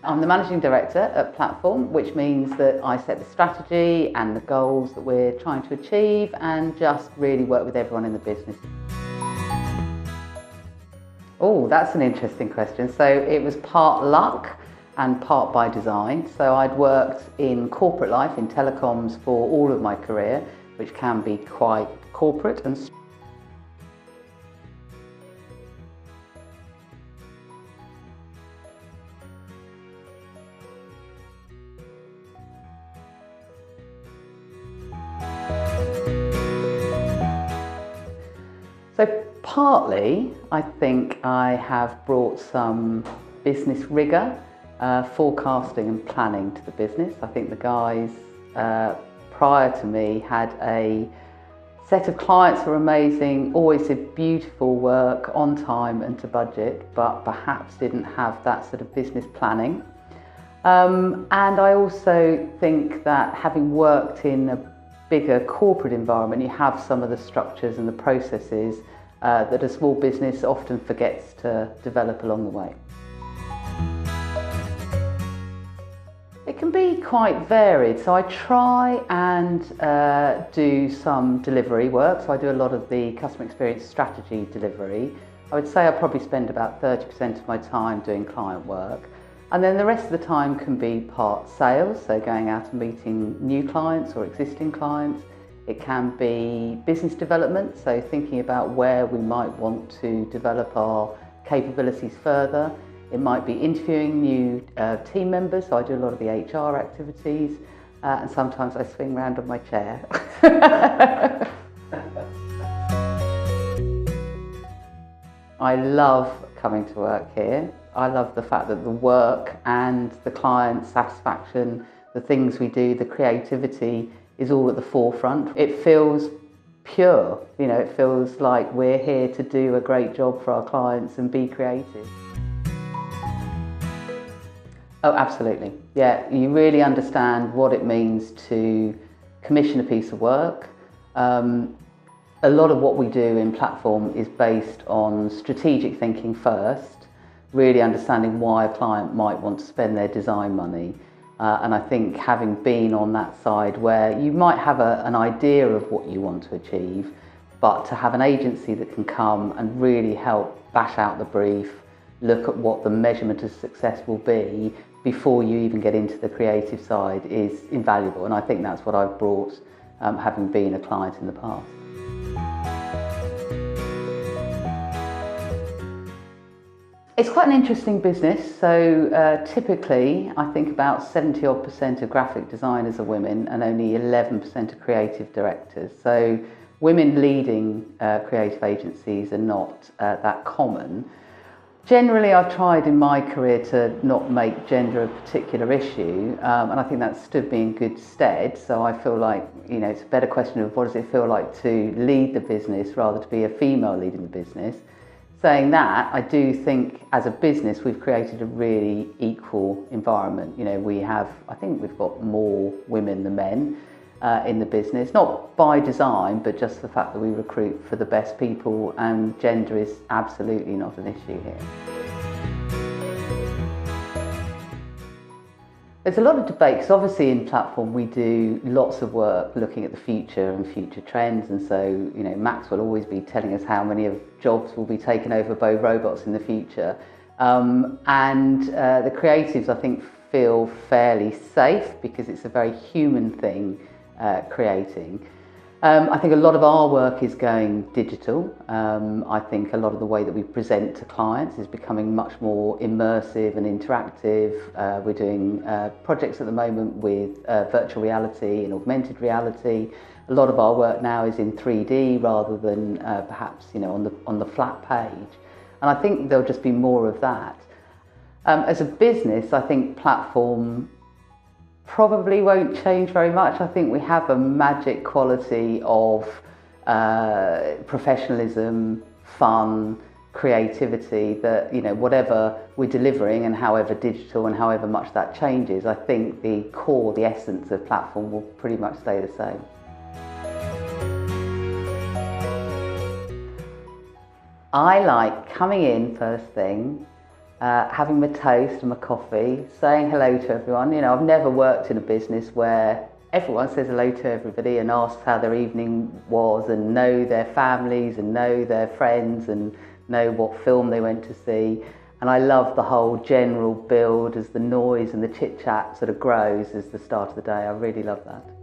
I'm the managing director at Platform, which means that I set the strategy and the goals that we're trying to achieve and just really work with everyone in the business. Oh, that's an interesting question. So it was part luck and part by design. So I'd worked in corporate life, in telecoms, for all of my career, which can be quite corporate and so partly, I think I have brought some business rigour, forecasting and planning to the business. I think the guys prior to me had a set of clients who were amazing, always did beautiful work on time and to budget, but perhaps didn't have that sort of business planning. And I also think that having worked in a bigger corporate environment, you have some of the structures and the processes that a small business often forgets to develop along the way. It can be quite varied, so I try and do some delivery work, so I do a lot of the customer experience strategy delivery. I would say I probably spend about 30% of my time doing client work. And then the rest of the time can be part sales, so going out and meeting new clients or existing clients. It can be business development, so thinking about where we might want to develop our capabilities further. It might be interviewing new team members, so I do a lot of the HR activities, and sometimes I swing around on my chair. I love coming to work here. I love the fact that the work and the client satisfaction, the things we do, the creativity is all at the forefront. It feels pure, you know, it feels like we're here to do a great job for our clients and be creative. Oh, absolutely. Yeah, you really understand what it means to commission a piece of work. A lot of what we do in Platform is based on strategic thinking first, really understanding why a client might want to spend their design money. And I think having been on that side where you might have an idea of what you want to achieve, but to have an agency that can come and really help bash out the brief, look at what the measurement of success will be before you even get into the creative side is invaluable. And I think that's what I've brought, having been a client in the past. It's quite an interesting business. So typically, I think about 70% of graphic designers are women and only 11% are creative directors. So women leading creative agencies are not that common. Generally, I've tried in my career to not make gender a particular issue, and I think that's stood me in good stead. So I feel like, you know, it's a better question of what does it feel like to lead the business rather to be a female leading the business. Saying that, I do think as a business we've created a really equal environment. You know, I think we've got more women than men in the business, not by design, but just the fact that we recruit for the best people, and gender is absolutely not an issue here. There's a lot of debate, because obviously in Platform we do lots of work looking at the future and future trends, and so, you know, Max will always be telling us how many of jobs will be taken over by robots in the future. And the creatives, I think, feel fairly safe because it's a very human thing, creating. I think a lot of our work is going digital. I think a lot of the way that we present to clients is becoming much more immersive and interactive. We're doing projects at the moment with virtual reality and augmented reality. A lot of our work now is in 3D rather than perhaps, you know, on the flat page. And I think there'll just be more of that. As a business, I think Platform probably won't change very much. I think we have a magic quality of professionalism, fun, creativity that, you know, whatever we're delivering and however digital and however much that changes, I think the core, the essence of Platform will pretty much stay the same. I like coming in first thing, having my toast and my coffee, saying hello to everyone. You know, I've never worked in a business where everyone says hello to everybody and asks how their evening was and know their families and know their friends and know what film they went to see. And I love the whole general build as the noise and the chit chat sort of grows as the start of the day. I really love that.